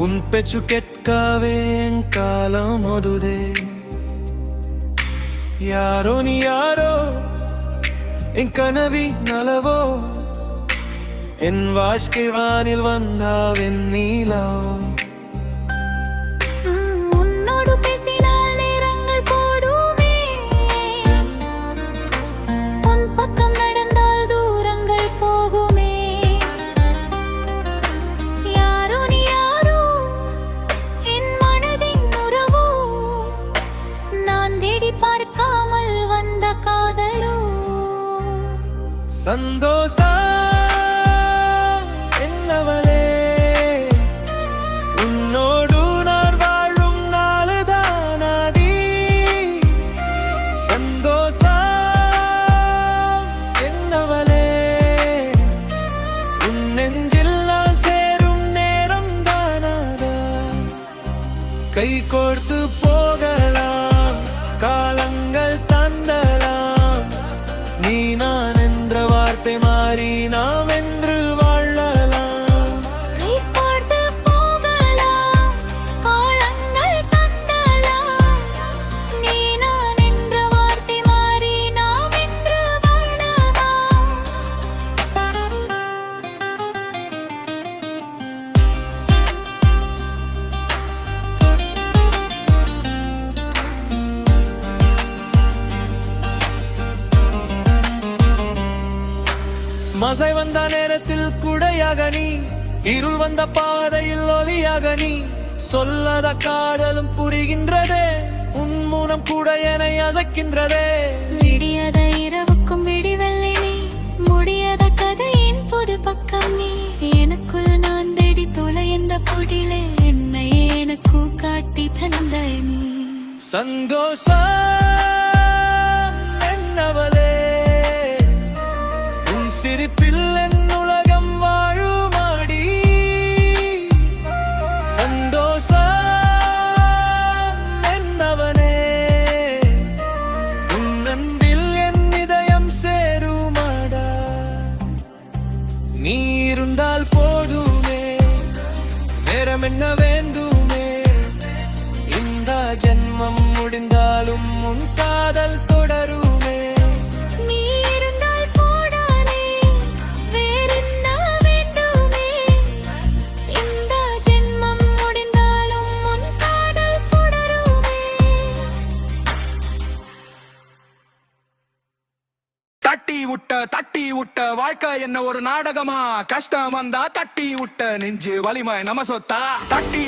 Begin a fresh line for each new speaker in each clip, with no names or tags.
உன் பெச்சு கேட்கவே என் காலம் ஓடுதே. யாரோ நீ யாரோ என் கனவி நலவோ, என் வாழ்க்கை வானில் வந்தாவென் நீலவோ.
பார்க்காமல் வந்த காதலோ
சந்தோஷம் என்னவளே, உன்னோடு நான் வாழும் நாளுதானாதி. சந்தோஷம் என்னவளே, உன் நெஞ்சில் நான் சேரும் நேரம் தானாதா. கை கோர்த்து போகலாம், காலங்கள் தாண்டலாம், நீ நான் என்ற வார்த்தை மாறி நாம் என்று வாழலாம்.
கை கோர்த்து போகலாம், காலங்கள் தாண்டலாம், நீ நான் என்ற வார்த்தை மாறி நாம் என்று வாழலாம்.
மசை வந்த நேரத்தில் குடையாக நீ, இருள் வந்த பாதையில் ஒளியாக நீ. சொல்லாத காதலும் புரிகின்றதே, உன் மூலம் கூட என்னை அசைக்கின்றதே.
விடியாத இரவுக்கும் விடிவெள்ளி நீ, முடியாத கதையின் புது பக்கம் நீ. எனக்குள் நான் தேடி தொலைந்த பொடிலே, என்னை எனக்கு காட்டி தந்த நீ.
சந்தோஷம் என்னவளே, உன் சிரிப்பில் என் உலகம் வாழுமாடி. சந்தோஷம் என்னவனே, உன் அன்பில் என் இதயம் சேருமாடா. நீ இருந்தால் போதுமே, வேறம் என்ன வேண்டுமே. இந்த ஜென்மம் முடிந்தாலும் உன் காதல் தொடருமே.
நீ இருந்தால் போடானே, வேறென்ன வேண்டுமே. இந்த ஜென்மம் முடிந்தாலும் உன் காதல் தொடருமே.
தட்டி விட்ட வாழ்க்கை என்ன ஒரு நாடகமா, கஷ்டம் வந்தா தட்டி விட்ட நெஞ்சு வலிமை நம்ம சொத்தா. தட்டி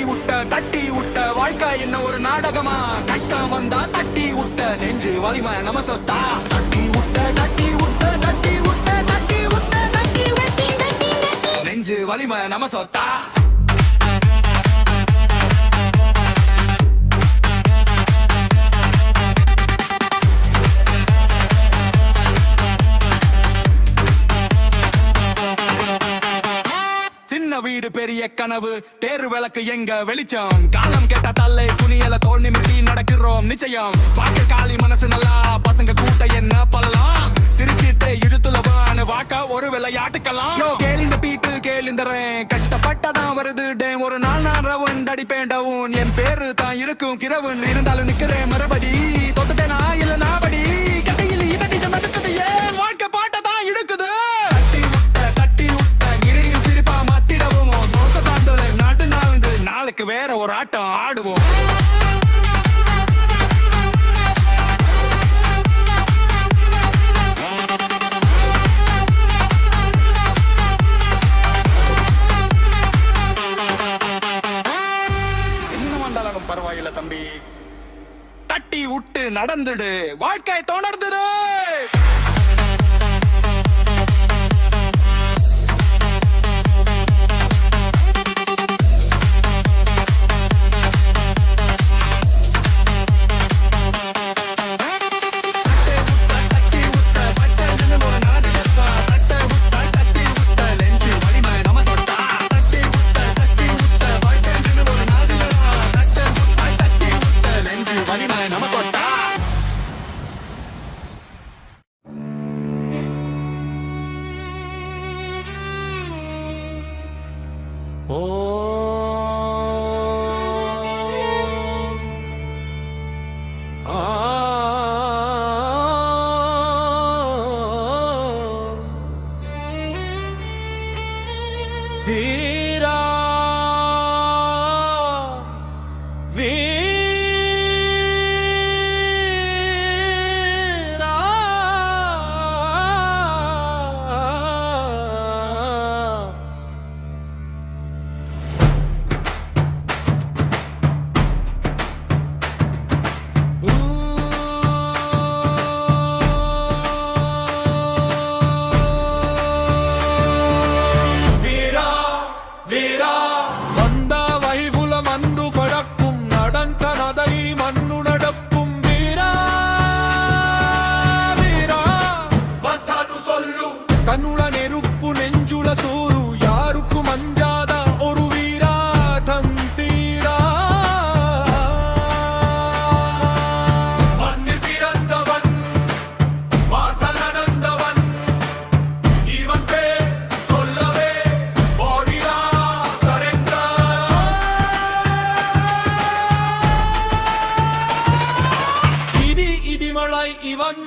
விட்ட வாழ்க்கை என்ன ஒரு நாடகமா, கஷ்டம் வந்தா தட்டி விட்ட நெஞ்சு வலிமை நம்ம சொத்தா. தட்டி விட்ட நெஞ்சு வலிமை நம்ம சொத்தா. வீடு பெரிய கனவு, தேர் விளக்கு எங்க வெளிச்சம். காலம் கேட்ட தல்லை குனியல தோல் நிமிட்டி நடக்கிறோம் நிச்சயம். பாக்க காலி மனசு நல்லா, பசங்க கூட்ட என்ன பல்லாம். சிரிச்சிட்டு இழுத்துலவான்னு வாக்க ஒரு விளையாட்டுக்கலாம். கேளிந்த பீட்டு கேளிந்தரேன், கஷ்டப்பட்டதான் வருது டேம். ஒரு நாள் நான் ரவுண்ட் அடிப்பேண்டவும், என் பேரு தான் இருக்கும் கிரவுன். இருந்தாலும் நிக்கிறேன் மறுபடி, தொத்துட்டேனா இல்ல நாபடி. கட்டையில் இதடி நடக்குது, ஏன் வாழ்க்கை பாட்ட தான் இழுக்குது. நாளைக்கு வேற ஒரு ஆட்டம் ஆடுவோம். என்ன வந்தாலும் பரவாயில்ல தம்பி, தட்டி விட்டு நடந்துடு, வாழ்க்கை தொடர்ந்துடு.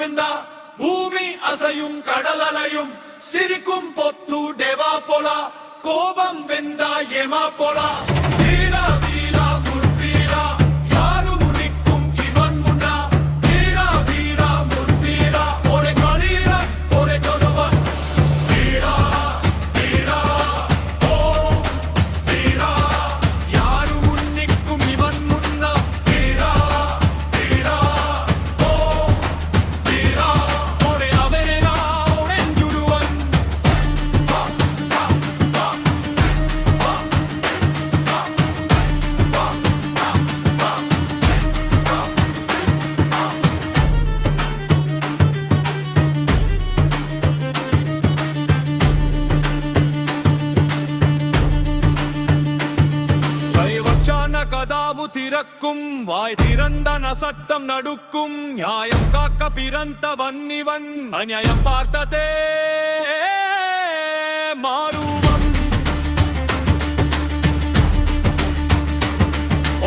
விந்தா பூமி அசையும் கடலலையும் சிரிக்கும் பொத்து டெவா போலா கோபம் வெந்தா ஏமா போலா வீரா வீரா முற்பீரா யாரு முனிக்கும் இவன் முன்னா வீரா வீரா முற்பீரா ஒரே கலீரா ஒரே ஜோதவன் வீரா வீரா ஓ வீரா யாரு முனிக்கும் இவன் முன்னா வீரா வீரா ஓ வீரா ஒரே அவரேனா ஒரேஞ்சுருவன் கைவச்சான கதாவு திறக்கும் வாய் திறந்தன சட்டம் நடுக்கும் நியாயம் காக்க பிறந்த வன்னிவன் அநியாயம் பார்த்ததே மாறுவம்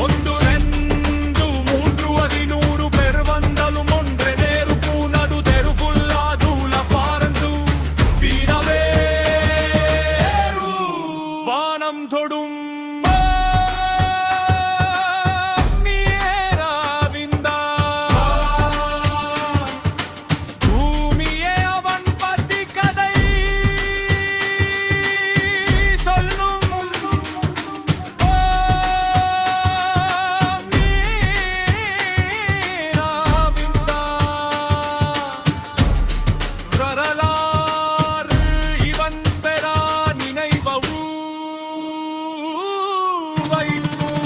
ಒಂದು ரெண்டு மூன்று அதிநூறு பேர் வந்தாலும் ஒன்றே நேரு பூனடு தெரு ஃபுல்லா தூள பாரந்து வீரவேரு வானம் தொடும் மீராவிந்தா பூமியே அவன் பத்தி கதை சொல்லும் மீராவிந்தா வரலாறு இவன் பெறா நினைவவு வைக்கும்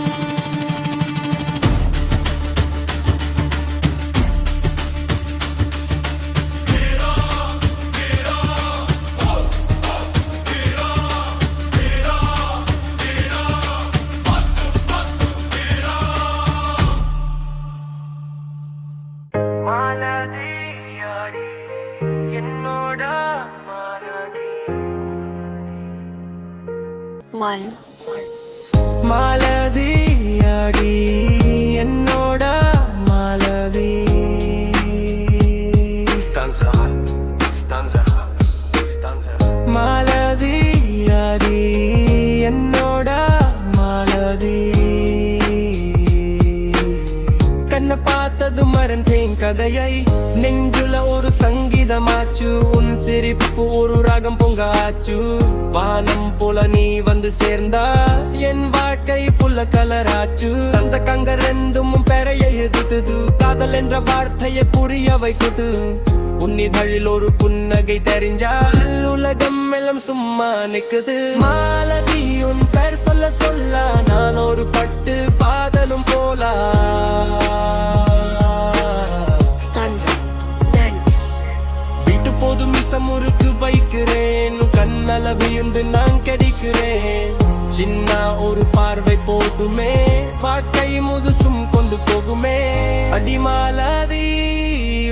மாலதியாடி என்னோட மாலதி
One.
மாலதியாடி என்னோட மாலதி மாலதியாடி என்னோட மாலதி கண்ண பார்த்தது மறந்தேன் கதையை நெஞ்சுல ஒரு சங்கீதமாச்சு உன் சிரிப்பு ஒரு ராகம் பொங்காச்சு வானம் போல நீ வந்து சேர்ந்தா என் வாழ்க்கை புல்ல கலராச்சு கங்க ரெண்டும் பெறைய எதுக்குது காதல் என்ற வார்த்தையை புரிய வைக்குது உன்னிதழில் ஒரு புன்னகை தெரிஞ்சால் உலகம் எல்லாம் சும்மா நிக்குது மாலதி உன் பேர் சொல்ல சொல்ல நான் ஒரு பட்டு பாதலும் போலா வீட்டு போதும் மிசமுறுக்கு வைக்கிறேன் கண்ணல விழுந்து நான் கிடைக்கிறேன் சின்ன ஒரு பார்வை போதுமே வாழ்க்கை முதுசும் கொண்டு போகுமே அடிமாலதி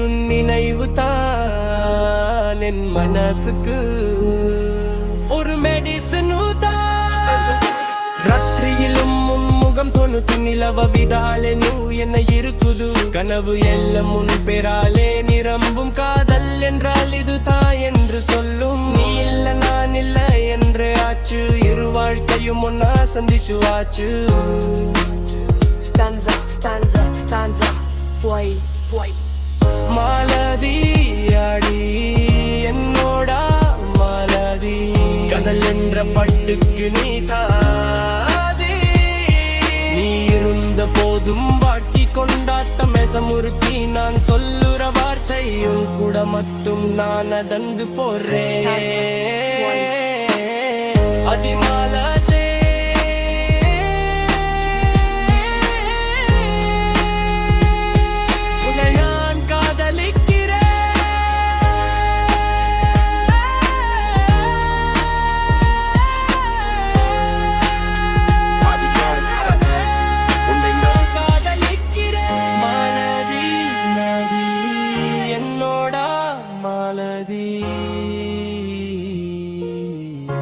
உன் நினைவு தான் என் மனசுக்கு ஒரு மெடிசன் ராத்திரியிலும் உன் முகம் தொண்ணூத்தி நிலவ விதாலே நூ என்ன இருக்குது கனவு எல்லாம் உன் பெறாலே நிரம்பும் காதல் என்றால் இது தான் என்று சொல்லும் நீ இல்ல நான் இல்ல என்று ஆச்சு இரு வாழ்க்கையும் ஒன்னா சந்திச்சு ஆச்சு
Stanza, stanza, stanza, puoi, puoi.
Malathi அடி என்னோட மாலதி கடல் என்ற பட்டுக்கு நீ தாதி நீ இருந்த போதும் வாட்டி கொண்டாட்ட மெசமுறுக்கி நான் சொல்லுற வார்த்தையும் கூட மட்டும் நான் அதந்து போறேன் அதிமாலதே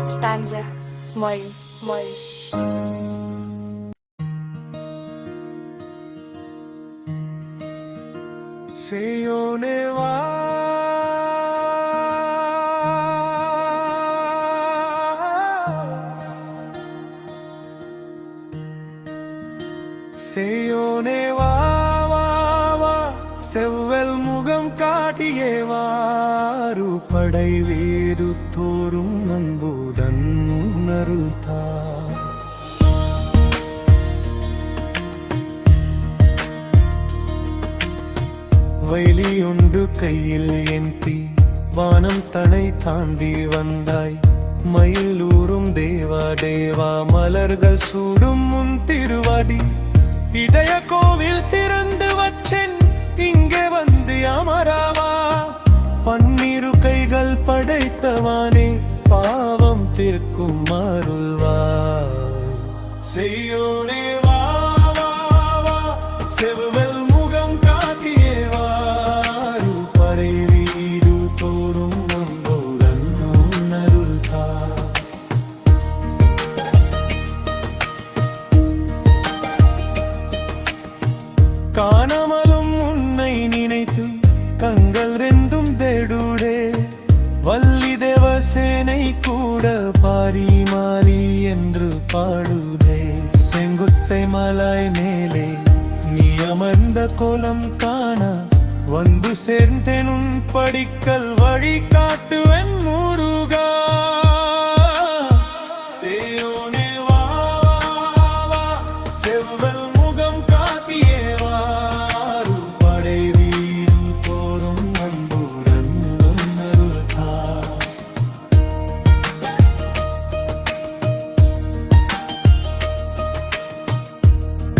Stanza, moi, moi.
செய்யோனே வா சேயோனே வா வா வா செவ்வல் முகம் காட்டியே வாரு படை வீடு தோறும் அன்புடன் உணருதா வயலியொன்று கையில் ஏந்தி வானம் தனை தாண்டி வந்தாய் மயிலூரும் தேவா தேவா மலர்கள் சூடும் முன் திருவாடி இடைய கோவில் திறந்து வச்சேன் இங்கே வந்து அமராவா பன்னிரு கைகள் படைத்தவானே பாவம் தீர்க்கும் அருள்வா செய்யோனே வா வா வா செவ்வல் முகம் காட்டியே வாரு பறை வீடு தோறும் நம்போடன் அருள்தா காணாமலும் உன்னை நினைத்து கண்கள் ரெண்டும் தேடுடே வள்ளி தேவசேனை கூட பாரி மாறி என்று பாடுதே செங்குட்டை மலாய் மேலே நீ அமர்ந்த கோலம் காண வந்து சேர்ந்தேனும் படிக்கல் வழி காட்டுவன் முருகா சேயோனே வா வா வா செவ்வல் முகம் காட்டியே வாரு படை வீடு தோறும் அன்புடன் உன்னருள்தா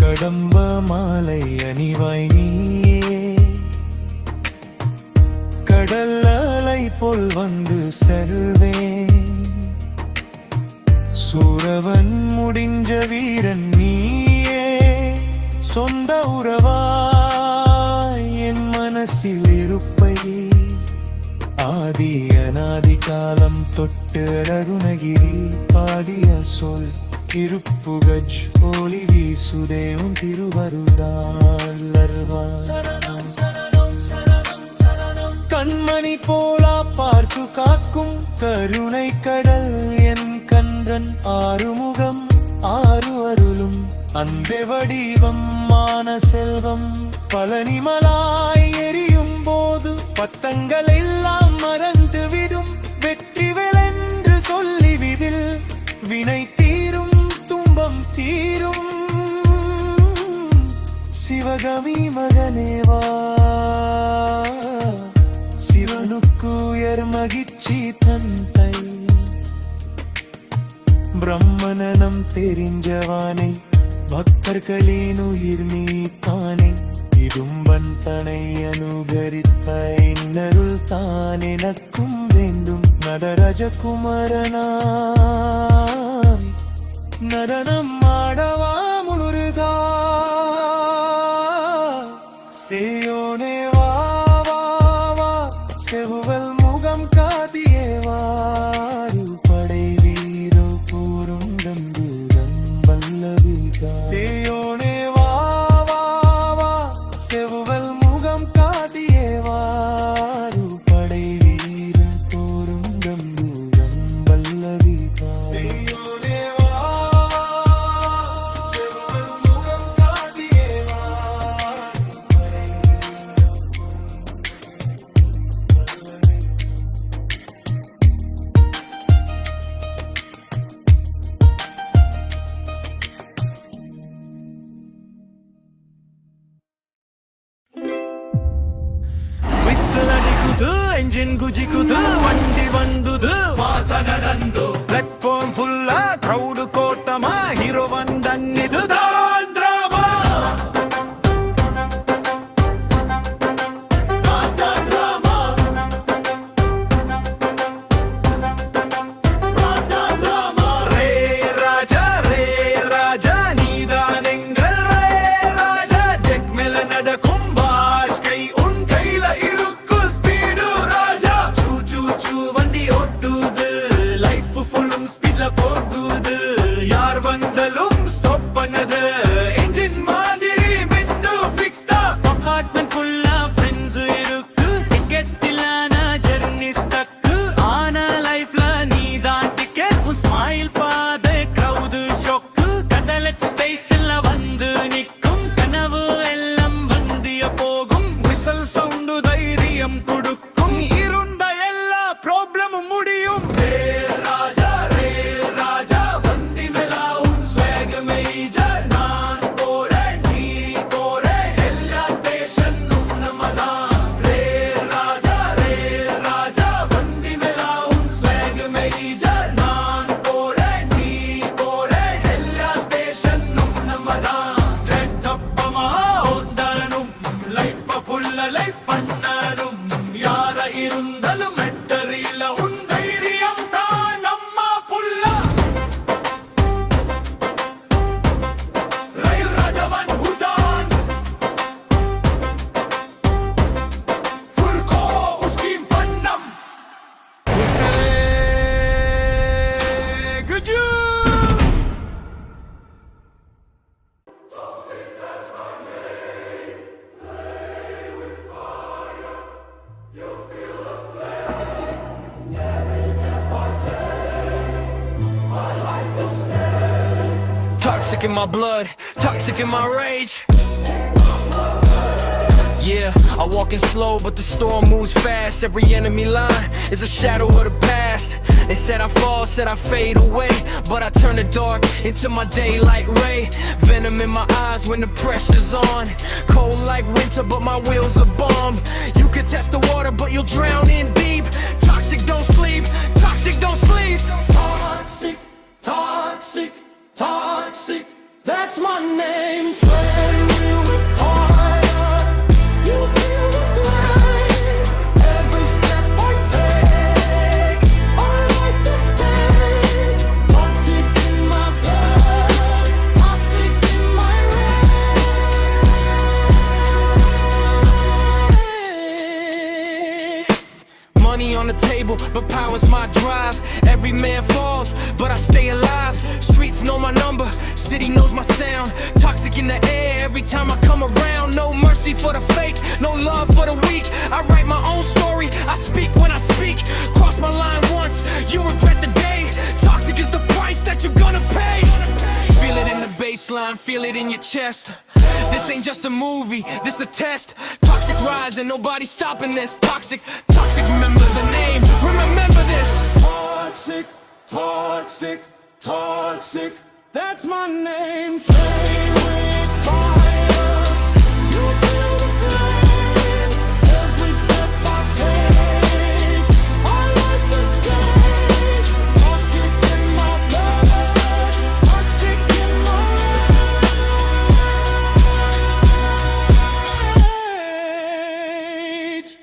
கடம்ப மாலை அணிவாய் நீயே கடல் அலை போல் வந்து செல்வேன் சூரவன் முடிஞ்ச வீரன் நீயே சொந்த உறவாய் என் மனசில் இருப்பை ஆதி அநாதி காலம் தொட்டு அருணகிரி பாடிய சொல் திருப்புகஜ் ஒளி வீசுதே உன் திருவருதாளர்வா கண்மணி போலா பார்த்து காக்கும் கருணை கடல் என் கன்றன் ஆறுமுகம் ஆறு அருளும் அன்பே வடிவம் மான செல்வம் பழனிமலாய் எரியும் போது பத்தங்கள் எல்லாம் மறந்து விடும் வெற்றி வெலென்று சொல்லிவிதில் வினை தீரும் துன்பம் தீரும் சிவகவி மகனேவா சிவனுக்கு உயர் மகிழ்ச்சி தந்தை பிரம்மணனம் தெரிஞ்சவானை பக்தர்களின் உயிர் நீத்தானே இடும்பன் தனை அனுகரித்த இன்னருள் தான் எனக்கும் வேண்டும் நடராஜகுமரனாய் நடனம் ஆடவா முழுதா சேயோனே வா வா வா செவ்வல் முகம் காட்டியே வாரு படை வீரோ கூறும் கம்புடன் வல்லவிகா சேயோனே வா வா வா செவ்வல் முகம் காட்டியே வாரு படை வீரோ கூறும் கம்புடன் வல்லவிகா சேயோனே வா செவ்வல் முகம் காட்டியே வாரு படை ವಿಸ್ಸಲ್ ಅಡಿಗುದು ಎಂಜಿನ್ ಗುಜಿಗುದು ವಂಡಿ ಬಂದುದು ವಾಸ ನಡಂದು ಪ್ಲಾಟ್ಫಾರ್ಮ್ ಫುಲ್ಲ ಕ್ರೌಡ್ ಕೋಟಮ ಹೀರೋ ಬಂದನ್ನಿದು ಡ್ರಾಮಾ ரே ராஜா நீதானெங்கள் ரே ராஜா ஜெக் மேல நடக்கும் வாழ்க்கை உன் கையில இருக்கு ஸ்பீடு ராஜா சூ சூ சூ வண்டி ஓட்டுது லைஃப் ஃபுல்லும் ஸ்பீட்ல போகுது யார் வந்தாலும் ஸ்டாப் பண்ணது நான் போறேன் நீ போறே எல்லா ஸ்டேஷனும் நம்மதான் ரே ராஜா வண்டி மேலா உன் ஸ்வேக் மேஜர் நான் போறேன் நீ போறே எல்லா ஸ்டேஷனும் நம்மதான் ஜெட்டப்பமா ஓடணும் லைஃப் ஃபுல்ல லைஃப் பண்ணணும் யார இருந்தாலும் மெட்டரில உன் தைரியம் தான் நம்ம புல்ல ரயில் ராஜவன் ஹுதான் ஃபுல்கோ உஸ்கீம் பண்ணம்
Good you.
Toxic in my blood, toxic in my rage. Yeah, I walk in slow, but the storm moves fast. Every enemy line is a shadow of the past. They said I fall, said I fade away, but I turn the dark into my daylight ray. Venom in my eyes when the pressure's on. Cold like winter, but my wheels are bomb. You can test the water, but you'll drown in deep. Toxic, don't sleep. Toxic, don't sleep. Toxic, toxic, toxic. That's my name. Play with fire. You feel the flame. Every step I take, I like the stage. Toxic in my blood, toxic in my rage. Money on the table, but power's my drive. Every man falls, but I stay alive. Streets know my number, city knows my sound. Toxic in the air every time I come around. No mercy for the fake, no love for the weak. I write my own story, I speak when I speak. Cross my line once, you regret the day. Toxic is the price that you're gonna pay. Feel it in the baseline, feel it in your chest. This ain't just a movie, this a test. Toxic rise and nobody's stopping this. Toxic, toxic, remember the name, remember this. Toxic, toxic, toxic. That's my name. Play with fire. You feel the flame. Every step I take, I like the stage. Toxic in my blood, toxic in my rage.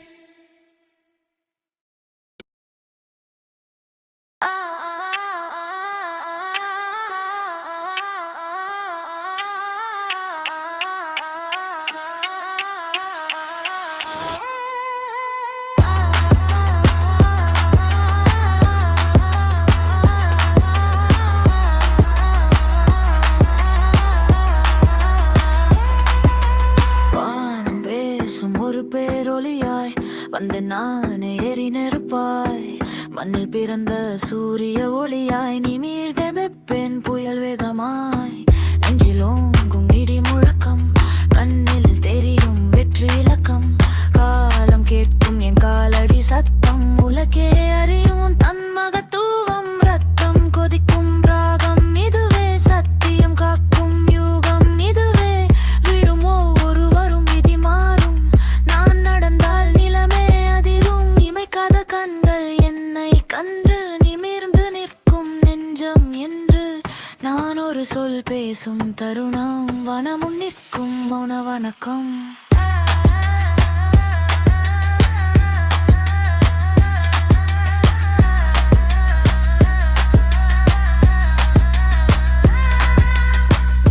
வானம் பேசும் ஒரு பேரொலியாய் வந்து நானே எரி நெருப்பாய் மண்ணில் பிறந்த சூரிய ஒளியாய் நீ மீழ்க வெப்பேன் புயல் வேகமாய் நெஞ்சில் ஓங்கும் இடி முழக்கம் கண்ணில் தெரியும் வெற்றி இலக்கம் காலம் கேட்கும் என் காலடி சத்தம் உலகே அறியும் தன் மகத்துவம் ரத்தம் கொதிக்கும் ராகம் இதுவே சத்தியம் காக்கும் யூகம் இதுவே விடுமோ ஒருவரும் விதி மாறும் நான் நடந்தால் நிலமே அதிரும் இமைக்காத கண்கள் என்னை கன்று நிமிர்ந்து நிற்கும் நெஞ்சம் என்று நான் ஒரு சொல் பேசும் தருணம் வனமுன் நிற்கும் மௌன வணக்கம்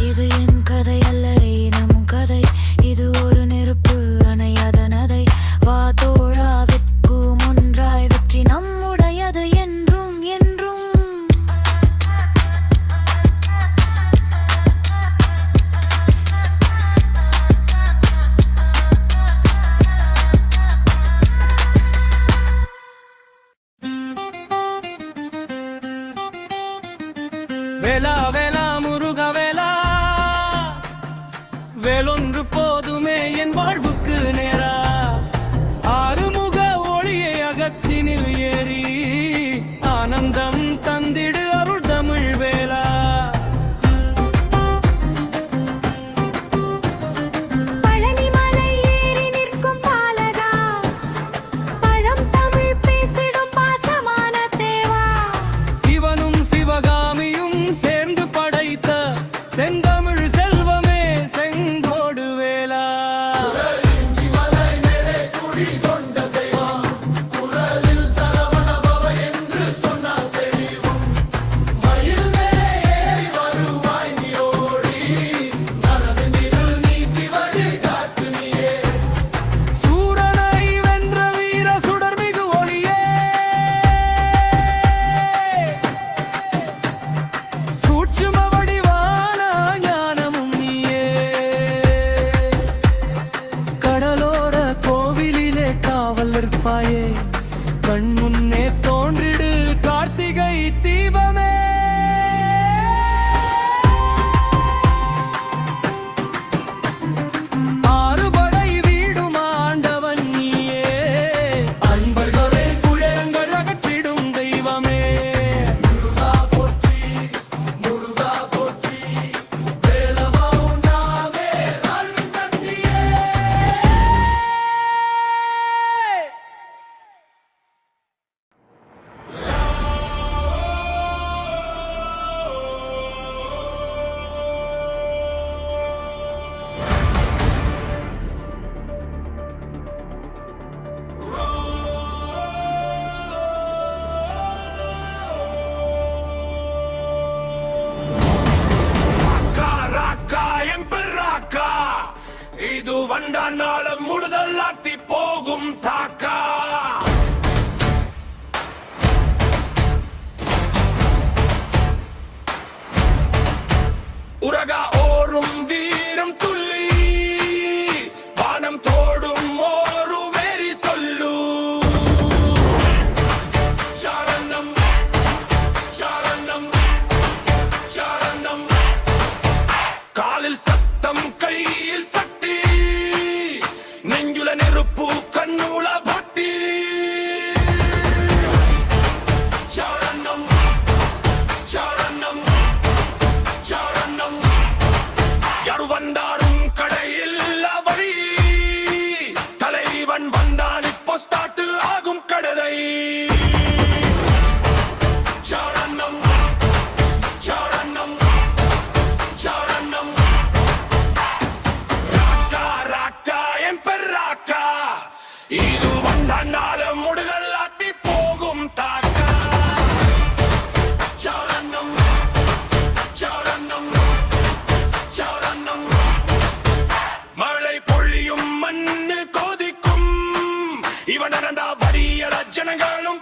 இது என் கதை அல்ல நம் கதை இது ஒரு நெருப்பு அணையாத நதை வா தோழா வெட்கும் ஒன்றாய் வெற்றி நம்முடையது என்றும் என்றும்
வேலா வேலா முருக வேலா வேலொன்று போதுமே என் வாழ்வுக்கு நேரா ஆறுமுக ஒளியை அகத்தினில் ஏறி ஆனந்தம் தந்திடு அருள் தமிழ் வேலா
வண்டானால முடுதல் ஆத்தி போகும் தாக்கா உரகா ஓரும் வீரம் துள்ளி வானம் தோடும் ஒரு வெறி சொல்லு சரணம் சரணம் சரணம் காலில் சத்தம் கையில் சக்தி நெஞ்சுல நெருப்பு கண்ணுல பக்தி சரணம் சரணம் சரணம் யாரு வந்தாரும் கடையில் வழி தலைவன் வந்தான் இப்போ ஸ்டார்ட் ஆகும் கடலை சரணம் சரணம் சரணம் ராக்கா ராக்கா என் பெராக்கா இது வந்தானால முடுதல் ஆட்டி போகும் தாக்கா சரணம் சரணம் சரணம் மழை பொழியும் மண்ணு கொதிக்கும் இவன் நடந்தா வரியல ஜனங்களும்